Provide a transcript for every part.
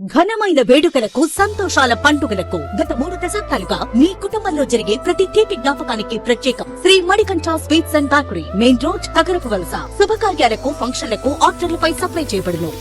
ఘనమైన వేడుకలకు సంతోషాల పండుగలకు గత 3 దశాబ్దాలుగా మీ కుటుంబంలో జరిగే ప్రతి తీపి జ్ఞాపకానికి ప్రత్యేకం Shri Manikanta sweets and bakery, main road, Kagarapu Valasa. శుభకార్యాలకు, ఫంక్షన్లకు ఆర్డర్లపై సప్లై చేయబడును.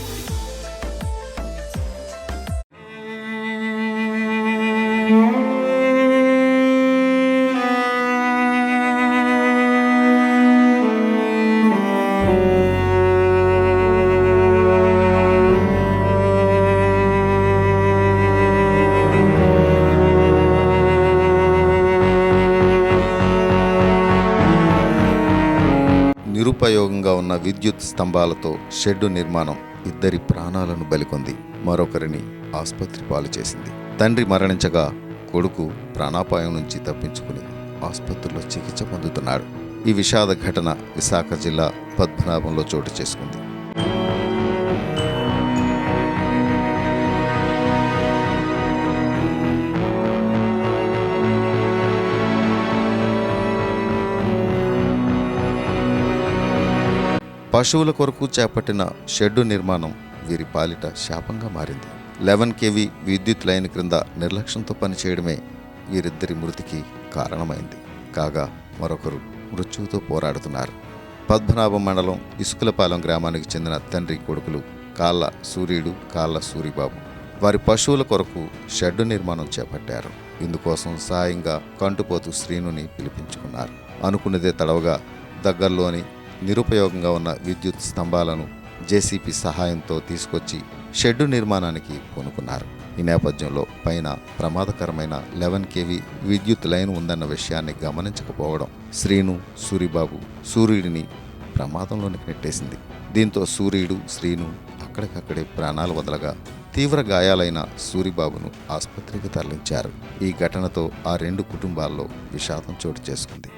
నిరుపయోగంగా ఉన్న విద్యుత్ స్తంభాలతో షెడ్డు నిర్మాణం ఇద్దరి ప్రాణాలను బలికొంది, మరొకరిని ఆసుపత్రి పాలు చేసింది. తండ్రి మరణించగా కొడుకు ప్రాణాపాయం నుంచి తప్పించుకుని ఆసుపత్రిలో చికిత్స పొందుతున్నాడు. ఈ విషాద ఘటన విశాఖ జిల్లా పద్మనాభంలో చోటు చేసుకుంది. పశువుల కొరకు చేపట్టిన షెడ్డు నిర్మాణం వీరి పాలిట శాపంగా మారింది. 11 kV విద్యుత్ లైన్ క్రింద నిర్లక్ష్యంతో పనిచేయడమే వీరిద్దరి మృతికి కారణమైంది. కాగా మరొకరు మృత్యువుతో పోరాడుతున్నారు. పద్మనాభం మండలం ఇసుకలపాలెం గ్రామానికి చెందిన తండ్రి కొడుకులు కాళ్ళ సూర్యుడు, కాళ్ళ సూరిబాబు వారి పశువుల కొరకు షెడ్డు నిర్మాణం చేపట్టారు. ఇందుకోసం సాయంగా కంటుపోతు శ్రీనుని పిలిపించుకున్నారు. అనుకున్నదే తడవగా దగ్గరలోని నిరుపయోగంగా ఉన్న విద్యుత్ స్తంభాలను జేసీపీ సహాయంతో తీసుకొచ్చి షెడ్డు నిర్మాణానికి పూనుకున్నారు. ఈ నేపథ్యంలో పైన ప్రమాదకరమైన 11 kV విద్యుత్ లైన్ ఉందన్న విషయాన్ని గమనించకపోవడం శ్రీను, సూరిబాబు సూర్యుడిని ప్రమాదంలోనికి నెట్టేసింది. దీంతో సూర్యుడు, శ్రీను అక్కడికక్కడే ప్రాణాలు వదలగా తీవ్ర గాయాలైన సూరిబాబును ఆసుపత్రికి తరలించారు. ఈ ఘటనతో ఆ 2 కుటుంబాల్లో విషాదం చోటు చేసుకుంది.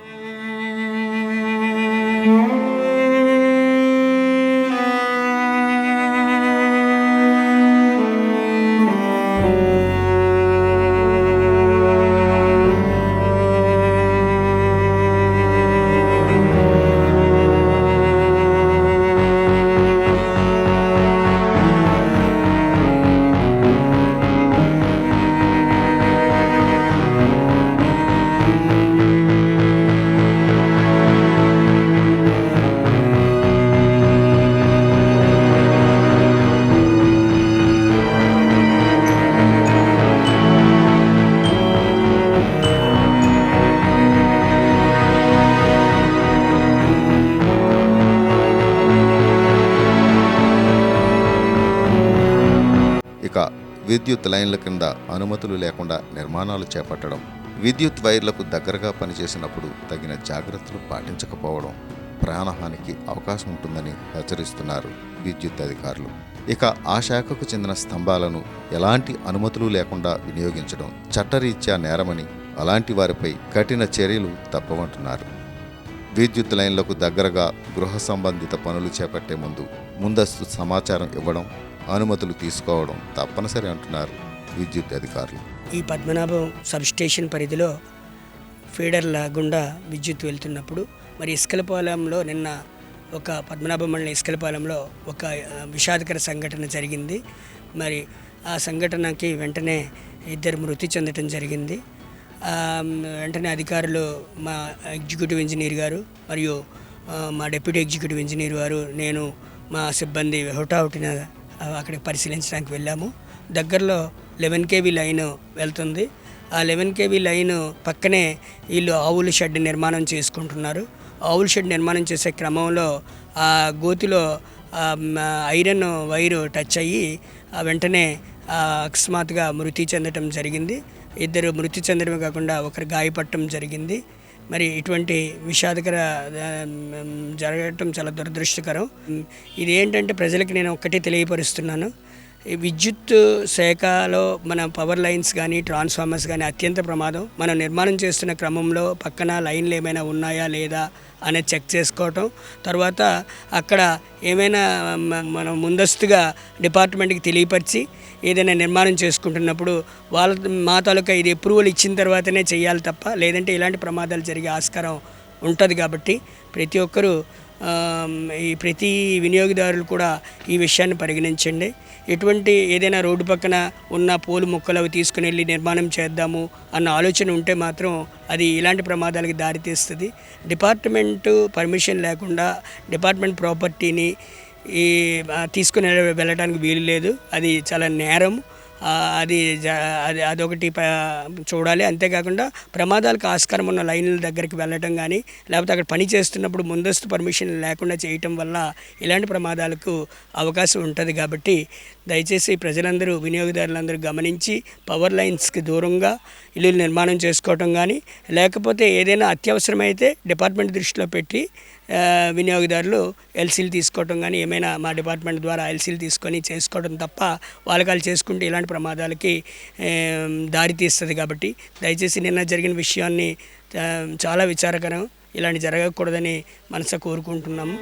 ఇక విద్యుత్ లైన్ల కింద అనుమతులు లేకుండా నిర్మాణాలు చేపట్టడం, విద్యుత్ వైర్లకు దగ్గరగా పనిచేసినప్పుడు తగిన జాగ్రత్తలు పాటించకపోవడం ప్రాణహానికి అవకాశం ఉంటుందని హెచ్చరిస్తున్నారు విద్యుత్ అధికారులు. ఇక ఆ శాఖకు చెందిన స్తంభాలను ఎలాంటి అనుమతులు లేకుండా వినియోగించడం చట్టరీత్యా నేరమని, అలాంటి వారిపై కఠిన చర్యలు తప్పవంటున్నారు. విద్యుత్ లైన్లకు దగ్గరగా గృహ సంబంధిత పనులు చేపట్టే ముందస్తు సమాచారం ఇవ్వడం, అనుమతులు తీసుకోవడం తప్పనిసరి అంటున్నారు విద్యుత్ అధికారులు. ఈ పద్మనాభం సబ్స్టేషన్ పరిధిలో ఫీడర్ల గుండా విద్యుత్ వెళ్తున్నప్పుడు మరి ఇసుకలపాలెంలో నిన్న ఒక పద్మనాభం మండలం ఇసుకలపాలెంలో ఒక విషాదకర సంఘటన జరిగింది. మరి ఆ సంఘటనకి వెంటనే 2 మృతి చెందడం జరిగింది. వెంటనే అధికారులు మా ఎగ్జిక్యూటివ్ ఇంజనీర్ గారు మరియు మా డిప్యూటీ ఎగ్జిక్యూటివ్ ఇంజనీర్ గారు, నేను మా సిబ్బంది హుటాహుటిన అక్కడికి పరిశీలించడానికి వెళ్ళాము. దగ్గరలో 11 kV లైన్ వెళ్తుంది. ఆ 11 kV లైన్ పక్కనే వీళ్ళు ఆవుల షెడ్ నిర్మాణం చేసుకుంటున్నారు. ఆవుల షెడ్ నిర్మాణం చేసే క్రమంలో ఆ గోతిలో ఐరన్ వైరు టచ్ అయ్యి వెంటనే అకస్మాత్తుగా మృతి చెందడం జరిగింది. 2 మృతి చెందడమే కాకుండా ఒకరు గాయపడటం జరిగింది. మరి ఇటువంటి విషాదకర జరగటం చాలా దురదృష్టకరం. ఇది ఏంటంటే ప్రజలకి నేను ఒక్కటే తెలియపరుస్తున్నాను, ఈ విద్యుత్ శాఖలో మన పవర్ లైన్స్ కానీ ట్రాన్స్ఫార్మర్స్ కానీ అత్యంత ప్రమాదం. మనం నిర్మాణం చేస్తున్న క్రమంలో పక్కన లైన్లు ఏమైనా ఉన్నాయా లేదా అనేది చెక్ చేసుకోవటం, తర్వాత అక్కడ ఏమైనా మనం ముందస్తుగా డిపార్ట్మెంట్కి తెలియపరిచి ఏదైనా నిర్మాణం చేసుకుంటున్నప్పుడు మా తాలూకా ఇది అప్రూవల్ ఇచ్చిన తర్వాతనే చేయాలి తప్ప లేదంటే ఇలాంటి ప్రమాదాలు జరిగే ఆస్కారం ఉంటుంది. కాబట్టి ప్రతి ఒక్కరూ ఈ ప్రతి వినియోగదారులు కూడా ఈ విషయాన్ని పరిగణించండి. ఎటువంటి ఏదైనా రోడ్డు పక్కన ఉన్న పూల మొక్కలు అవి తీసుకుని వెళ్ళి నిర్మాణం చేద్దాము అన్న ఆలోచన ఉంటే మాత్రం అది ఇలాంటి ప్రమాదాలకు దారితీస్తుంది. డిపార్ట్మెంటు పర్మిషన్ లేకుండా డిపార్ట్మెంట్ ప్రాపర్టీని తీసుకుని వెళ్ళడానికి వీలు లేదు. అది చాలా నేరం. అది అదొకటి చూడాలి. అంతేకాకుండా ప్రమాదాలకు ఆస్కారం ఉన్న లైన్ల దగ్గరికి వెళ్ళటం కానీ లేకపోతే అక్కడ పని చేస్తున్నప్పుడు ముందస్తు పర్మిషన్ లేకుండా చేయటం వల్ల ఇలాంటి ప్రమాదాలకు అవకాశం ఉంటుంది. కాబట్టి దయచేసి ప్రజలందరూ వినియోగదారులందరూ గమనించి పవర్ లైన్స్కి దూరంగా ఇల్లు నిర్మాణం చేసుకోవటం కానీ లేకపోతే ఏదైనా అత్యవసరమైతే డిపార్ట్మెంట్ దృష్టిలో పెట్టి వినియోగదారులు ఎల్సీలు తీసుకోవటం కానీ ఏమైనా మా డిపార్ట్మెంట్ ద్వారా ఎల్సీలు తీసుకొని చేసుకోవడం తప్ప వాళ్ళు చేసుకుంటే ఇలాంటి ప్రమాదాలకి దారి తీస్తుంది. కాబట్టి దయచేసి నిన్న జరిగిన విషయాన్ని చాలా విచారకరం, ఇలాంటి జరగకూడదని మనసు కోరుకుంటున్నాము.